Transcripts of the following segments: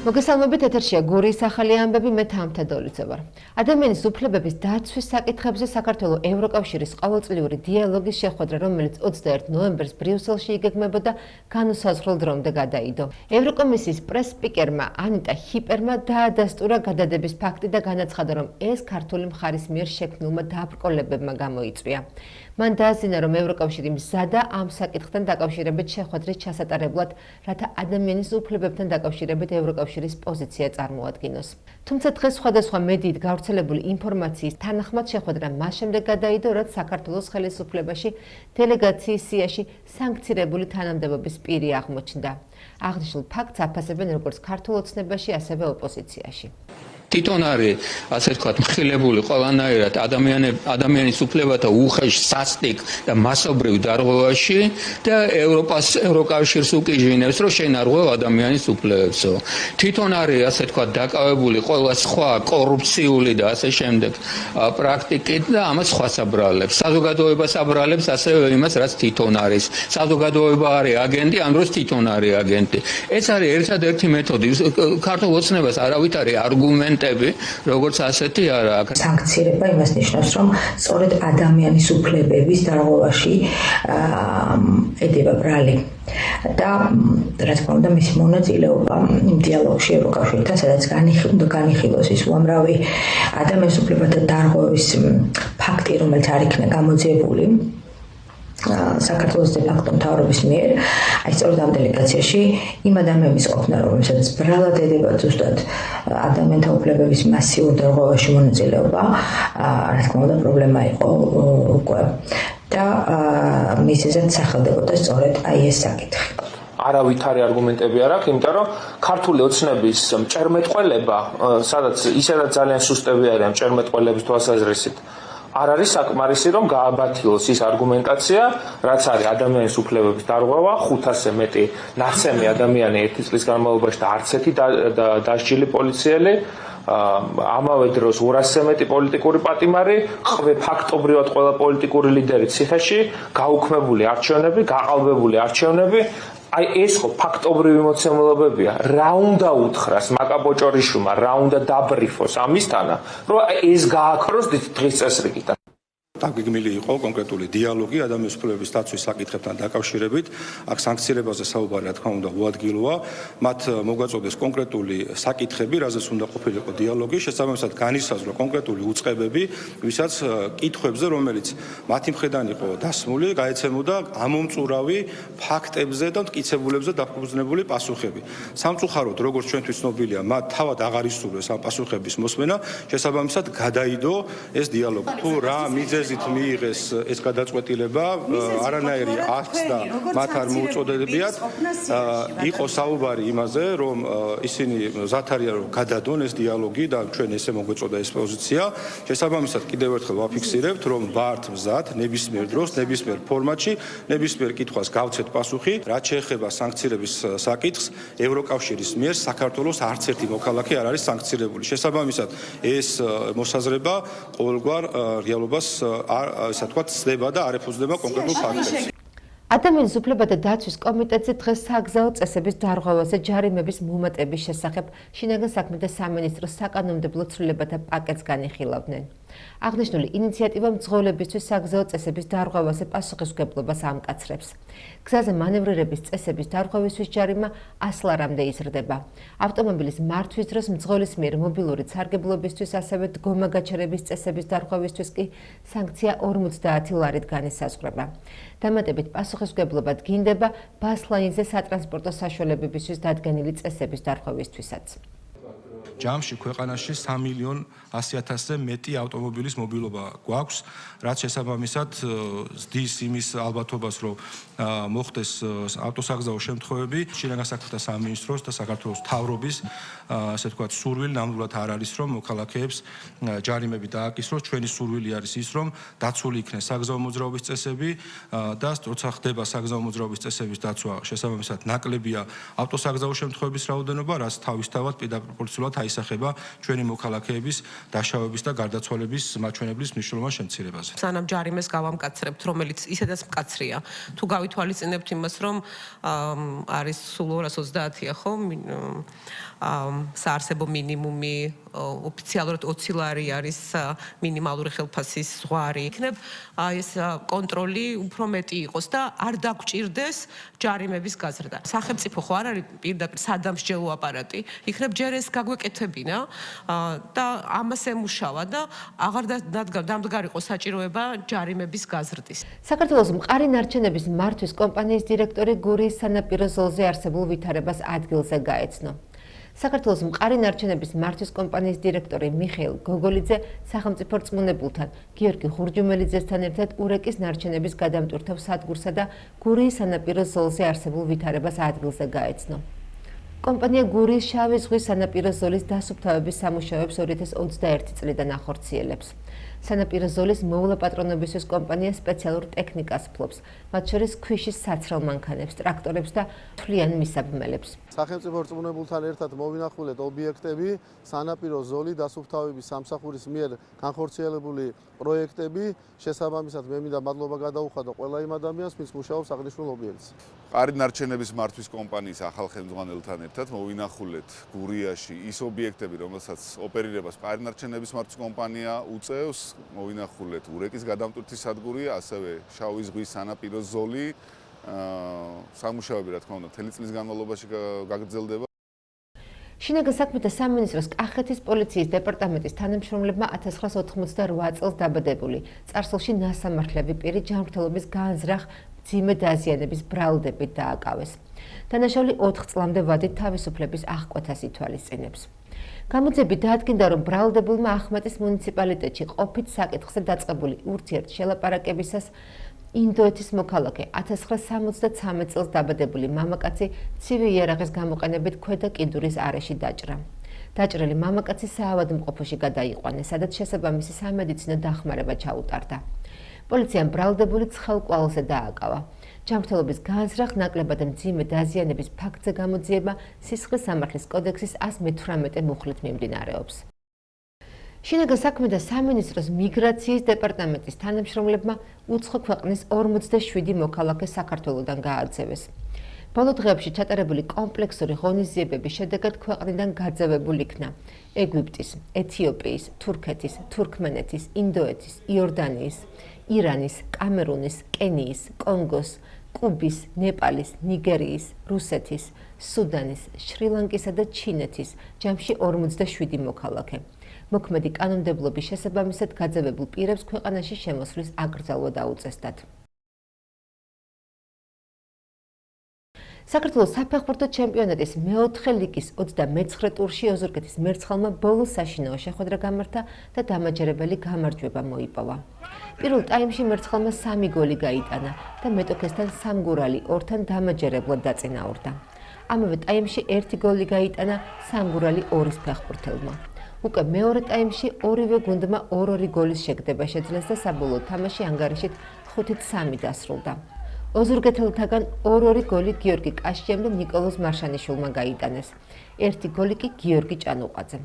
მოგესალმებით, ეთერშია გურიის ახალი ამბები, მე თამთა დოლიცე ვარ. ადამიანის უფლებების დაცვის საკითხებზე საქართველოს ევროკავშირის ყოველწლიური დიალოგის შეხვედრა, რომელიც 21 ნოემბერს ბრიუსელში იგეგმებოდა, განუსაზღვრელ დრომდე გადაიდო. ევროკომისიის პრეს-სპიკერმა ანიტა ჰიპერმა დაადასტურა გადადების ფაქტი და განაცხადა, რომ ეს ქართული მხარის მიერ შექმნილმა დაბრკოლებებმა გამოიწვია. მან დააზიანა, რომ ევროკავშირი მზადა ამ საკითხთან დაკავშირებით შეხვედრის ჩასატარებლად, რათა ადამიანის უფლებებთან დაკავშირებით ევროკავშირის პოზიცია წარმოადგინოს. თუმცა დღეს სხვადასხვა მედიით გავრცელებული ინფორმაციის თანახმად შეხვედრა მას შემდეგ გადაიდო, რაც საქართველოს ხელისუფლებაში დელეგაციის სიაში სანქცირებული თანამდებობის პირი აღმოჩნდა. აღნიშნულ ფაქტს აფასებენ როგორც ქართულ ოცნებაში, ასევე ოპოზიციაში. თვითონ არის ასე ვთქვათ მხილებული ყველანაირად ადამიანის უფლებათა უხეშ სასტიკ და მასობრივ დარღვევაში და ევროკავშირს უკიჟინებს, რომ შენ არ ღვევ ადამიანის უფლებებსო. თვითონ არის ასე ვთქვათ დაკავებული ყველა სხვა კორუფციული და ასე შემდეგ პრაქტიკით და ამას სხვას აბრალებს. საზოგადოებას აბრალებს ასევე იმას, რაც თვითონ არის. საზოგადოება არის აგენტი, ამ დროს თვითონ არის აგენტი. ეს არის ერთადერთი მეთოდი. ქართულ ოცნებას არავით არის არგუმენტი როგორც ასეთი არა აქვს. სანქცირება იმას ნიშნავს, რომ სწორედ ადამიანის უფლებების დარღვევაში ედება ბრალი. და რა თქმა უნდა, მისი მონაწილეობა დიალოგში ევროკავშირთან, სადაც უნდა განიხილოს ის უამრავი ადამიანის უფლებათა დარღვევის ფაქტი, რომელიც არ იქნა გამოძიებული საქართველოს დე-ფაქტო მთავრობის მიერ, აი სწორედ ამ დელეგაციაში იმ ადამიანების ყოფნა, რომელსაც ბრალად ედება ზუსტად ადამიანთა უფლებების მასიურ დარღვევაში მონაწილეობა, რა თქმა უნდა, პრობლემა იყო უკვე და მისეზად სახელდებოდა სწორედ აი ეს საკითხი. არავითარი არგუმენტები არ აქვს, იმიტომ რომ ქართული ოცნების მჭერმეტყველება, ისედაც ძალიან სუსტები არიან მჭერმეტყველების თვალსაზრისით, არ არის საკმარისი, რომ გააბათილოს ის არგუმენტაცია, რაც არის ადამიანის უფლებების დარღვევა, 500-ზე მეტი ნახსენი ადამიანი ერთი წლის განმავლობაში და არც ერთი დასჯილი პოლიციელი, ამავე დროს 200-ზე მეტი პოლიტიკური პატიმარი, ფაქტობრივად ყველა პოლიტიკური ლიდერი ციხეში, გაუქმებული არჩევნები, გაყალბებული არჩევნები. აი ეს ხო ფაქტობრივი მოცემულობებია. რა უნდა უთხრას მაკაბოჭორიშვილმა, რა უნდა დაბრიფოს ამისთანა, რომ ეს გააქროს დღის წესრიგით. დაგეგმილი იყო კონკრეტული დიალოგი ადამიანის უფლებების დაცვის საკითხებთან დაკავშირებით. აქ სანქცირებაზე საუბარი, რა თქმა უნდა, უადგილოა. მათ მოგვაწოდეს კონკრეტული საკითხები, რაზეც უნდა ყოფილიყო დიალოგი, შესაბამისად განისაზღვრა კონკრეტული უწყებები, ვისაც კითხვებზე, რომელიც მათი მხრიდან იყო დასმული, გაეცემოდა ამომწურავი ფაქტებზე და მტკიცებულებზე დაფუძნებული პასუხები. სამწუხაროდ, როგორც ჩვენთვის ცნობილია, მათ თავად აღარ ისურვეს ამ პასუხების მოსმენა, შესაბამისად გადაიდო ეს დიალოგი. თუ რა მიზეზით მიიღეს ეს გადაწყვეტილება, არანაირი აქტს და მათ არ მოუწოდებიათ, იყო საუბარი იმაზე, რომ ისინი მზად არიან, რომ გადადონ ეს დიალოგი და ჩვენ ესე მოგვეწოდა ეს პოზიცია. შესაბამისად, კიდევ ერთხელ ვაფიქსირებთ, რომ ვართ მზად ნებისმიერ დროს, ნებისმიერ ფორმატში, ნებისმიერ კითხვას გავცეთ პასუხი. რაც შეეხება სანქცირების საკითხს, ევროკავშირის მიერ საქართველოს არც ერთი მოქალაქე არ არის სანქცირებული. შესაბამისად, ეს მოსაზრება ყოველგვარ რეალობას ასე ვთქვათ, ცდება და არ ეფუძნება კონკრეტულ ფაქტებს. ადამიანის უფლებათა დაცვის კომიტეტზე დღეს საგზაო წესების დარღვევაზე ჯარიმების მომატების შესახებ შინაგან საქმეთა სამინისტროს საკანონმდებლო ცვლილებათა პაკეტს განიხილავდნენ. აღნიშნული ინიციატივა მძღოლებისთვის საგზაო წესების დარღვევაზე პასუხისმგებლობას ამკაცრებს. გზაზე მანევრირების წესების დარღვევისთვის ჯარიმა 100 ლარამდე იზრდება. ავტომობილის მართვის დროს მძღოლის მიერ მობილური სარგებლობისთვის, ასევე დგომა გაჩერების წესების დარღვევისთვის კი სანქცია 50 ლარით განისაზღვრება. დამატებით პასუხისმგებლობა დგინდება ბასლაინზე სატრანსპორტო საშუალებებისთვის დადგენილი წესების დარღვევისთვისაც. ჯამში ქვეყანაში 3.100.000-ზე მეტი ავტომობილის მობილობა გვაქვს, რაც შესაბამისად ზრდის იმის ალბათობას, რომ მოხდეს ავტოსაგზაო შემთხვევები. შინაგან საქმეთა სამინისტროს და საქართველოს მთავრობის ასე ვთქვათ სურვილი ნამდვილად არ არის, რომ მოქალაქეებს ჯარიმები დააკისროს. ჩვენი სურვილი არის ის, რომ დაცული იქნეს საგზაო მოძრაობის წესები და როცა ხდება საგზაო მოძრაობის წესების დაცვა, შესაბამისად ნაკლებია ავტოსაგზაო შემთხვევების რაოდენობა, რაც თავისთავად პირდაპირ პროპორციულად აისახება ჩვენი მოქალაქეების დაშავების და გარდაცვალების მაჩვენებლის მნიშვნელოვან შემცირებაზე. სანამ ჯარიმეს გავამკაცრებთ, რომელიც ისედაც მკაცრია. თუ გავითვალისწინებთ იმას, რომ არის სულ 230-ია, ხო? საარსებო მინიმუმი, ოფიციალურად 20 ლარი არის მინიმალური ხელფასის ზღვარი. იქნებ ეს კონტროლი უფრო მეტი იყოს და არ დაგჭირდეს ჯარიმების გაზრდა. სახელმწიფო ხო არ არის პირდაპირ სადამსჯელო აპარატი, იქნებ ჯერ ეს გაგვეკეთებინა და ამას ემუშავა და აღარ დამდგარიყო საჭიროება ჯარიმების გაზრდის. საქართველოს მყარი ნარჩენების მართვის კომპანიის დირექტორი გურიის სანაპირო ზოლზე არსებულ ვითარებას ადგილზე გაეცნო. საქართველოს მყარი ნარჩენების მართვის კომპანიის დირექტორი მიხეილ გოგოლიძე სახელმწიფო რწმუნებულთან გიორგი ხურჯუმელიძესთან ერთად ურეკის ნარჩენების გადამტვირთავ სადგურსა და გურიის სანაპირო ზოლზე არსებულ ვითარებას ადგილზე გაეცნო. კომპანია გურიის შავი ზღვის სანაპირო ზოლის დასუფთავების სამუშაოებს 2021 წლიდან ახორციელებს. სანაპირო ზოლის მოვლა პატრონობისთვის კომპანია სპეციალურ ტექნიკას ფლობს, მათ შორის ქვიშის საცრელ მანქანებს, ტრაქტორებს და თვლიან მისაბმელებს. სახელმწიფო რწმუნებულთან ერთად მოვინახულეთ ობიექტები, სანაპირო ზოლი, დასუფთავების სამსახურის მიერ განხორციელებული პროექტები, შესაბამისად მე მინდა მადლობა გადაუხადო ყველა იმ ადამიანს, ვინც მუშაობს აღნიშნულ ობიექტზე. მყარი ნარჩენების მართვის კომპანიის ახალ ხელმძღვანელთან ერთად მოვინახულეთ გურიაში ის ობიექტები, რომელსაც ოპერირებას მყარი ნარჩენების მართვის კომპანია უწევს, მოვინახულეთ ურეკის გადამტვირთის სადგური, ასევე შავი ზღვის სანაპირო ზოლი. სამუშაოები რა თქმა უნდა მთელი წლის განმავლობაში გაგრძელდება. შინაგან საქმეთა სამინისტროს კახეთის პოლიციის დეპარტამენტის თანამშრომლებმა 1988 წელს დაბადებული წარსულში ნასამართლები პირი ჯანმრთელობის განზრახ მძიმე დაზიანების ბრალდებით დააკავეს. დანაშაული 4 წლამდე ვადით თავისუფლების აღკვეთას ითვალისწინებს. გამოძიებით დაადგინდა, რომ ბრალდებულმა ახმეტის მუნიციპალიტეტში ყოფით საკითხზე დაწყებული ურთიერთშელაპარაკებისას ინდოეთის მოქალაქე 1973 წელს დაბადებული მამაკაცი ცივი იარაღის გამოყენებით ქვედა კიდურის არეში დაჭრა. დაჭრილი მამაკაცი საავადმყოფოში გადაიყვანეს, სადაც შესაბამისი სამედიცინო დახმარება ჩაუტარდა. პოლიციამ ბრალდებული ცხელკვალზე დააკავა. ჯანმრთელობის განზრახ ნაკლებად მძიმე დაზიანების ფაქტზე გამოძიება სისხლის სამართლის კოდექსის 118 მუხლით მიმდინარეობს. შინაგან საქმეთა სამინისტროს მიგრაციის დეპარტამენტის თანამშრომლებმა უცხო ქვეყნის 47 მოქალაქე საქართველოდან გააძევეს. ბოლო დღეებში ჩატარებული კომპლექსური ღონისძიებების შედეგად ქვეყნიდან გაძევებულ იქნა ეგვიპტის, ეთიოპიის, თურქეთის, თურქმენეთის, ინდოეთის, იორდანიის, ირანის, კამერუნის, კენიის, კონგოს, კუბის, ნეპალის, ნიგერიის, რუსეთის, სუდანის, შრი-ლანკისა და ჩინეთის ჯამში 47 მოქალაქე. მოქმედი კანონმდებლობის შესაბამისად გაძევებულ პირებს ქვეყანაში შემოსვლის აკრძალვა დაუწესდათ. საქართველოს საფეხბურთო ჩემპიონატის მეოთხე ლიგის 29 ტურში ოზურგეთის მერცხალმა ბოლო საშინაო შეხვედრა გამართა და დამაჯერებელი გამარჯვება მოიპოვა. პირველ ტაიმში მერცხალმა 3 გოლი გაიტანა და მეტოქესთან სამგურალი ორთან დამაჯერებლად დაწინაურდა. ამავე ტაიმში 1 გოლი გაიტანა სამგურალი ორის ფეხბურთელმა. უკვე მეორე ტაიმში ორივე გუნდმა 2-2 გოლის შეგდება შეძლეს და საბოლოო თამაში ანგარიშით 5-3 დასრულდა. ოზურგეთელთაგან 2-2 გოლი გიორგი კაშიამ და ნიკოლოზ მარშანიშვილმა გაიტანეს. 1 გოლი კი გიორგი ჭანუყვაძემ.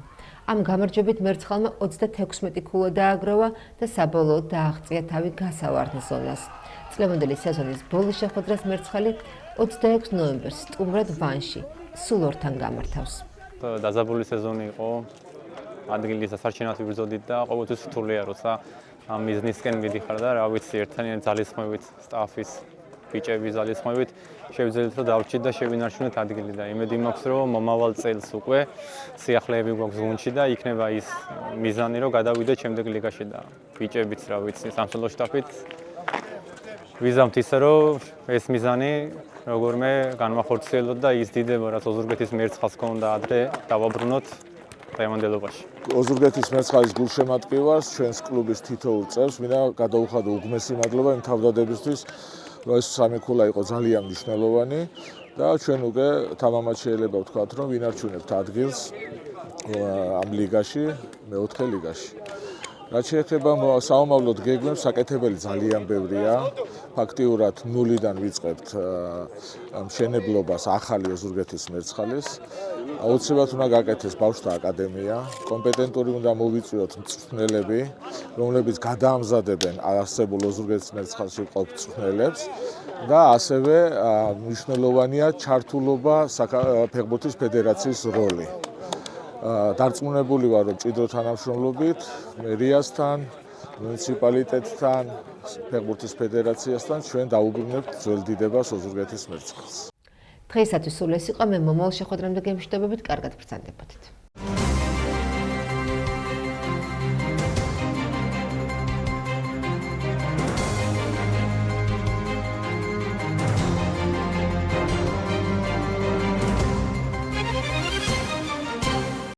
ამ გამარჯვებით მერცხალმა 36 ქულა დააგროვა და საბოლოოდ დააღწია თავი გასავარდ ზონას. წლევანდელი სეზონის ბოლოს შეხვედრას მერცხალი 26 ნოემბერს სტუმრად ვანში სულ ორთან გამართავს. დაზაბული სეზონი იყო. ადგილი სასარჩენად ვიბრძოდით და ყოველთვის რთულია, როცა ამ მიზნისკენ მიდიხარ და რა ვიცი, ერთთანიანი ძალისხმევით, სტაფის, ბიჭების ძალისხმევით შევძელით, რომ დავრჩით და შევინარჩუნეთ ადგილი და იმედი მაქვს, რომ მომავალ წელს უკვე სიახლეები გვაქვს გუნდში და იქნება ის მიზანი, რომ გადავიდეთ შემდეგ ლიგაში და ბიჭებიც, რა ვიცი, სამსახურო შტაფით ვიზამთ ისე, რომ ეს მიზანი როგორმე განმახორციელოთ და ის დიდება, რაც ოზურგეთის მერცხალს ჰქონდა ადრე, დავაბრუნოთ დღევანდელობაში. ოზურგეთის მერცხალის გულშემატკივარს ჩვენს კლუბის თითოეულ წევრს მინდა გადაუხადო უგმესი მადლობა იმ თავდადებისთვის, რომ ეს სამი ქულა იყო ძალიან მნიშვნელოვანი და ჩვენ უკვე თამამად შეიძლება ვთქვათ, რომ ვინარჩუნებთ ადგილს ამ ლიგაში, მეოთხე ლიგაში. რაც შეეხება საომავლოდ გეგმებს, საკეთებელი ძალიან ბევრია. ფაქტიურად ნულიდან ვიწყებთ მშენებლობას ახალი ოზურგეთის მერცხალის. აუცილებლად უნდა გაკეთდეს ბავშვთა აკადემია, კომპეტენტური უნდა მოვიწვიოთ მწვრთნელები, რომლებიც გადაამზადებენ არსებულ ოზურგეთის მერცხალში მყოფ მწვრთნელებს და ასევე მნიშვნელოვანია ჩართულობა ფეხბურთის ფედერაციის როლი. დარწმუნებული ვარ, რომ მჭიდრო თანამშრომლობით მერიასთან, მუნიციპალიტეტთან, ფეხბურთის ფედერაციასთან ჩვენ დაუბრუნებთ ძველ დიდებას ოზურგეთის მერცხალს. დღეისათვის სულ ეს იყო, მე მომავალ შეხვედრამდე გემშვიდობებით, კარგად ბრძანდებოდით.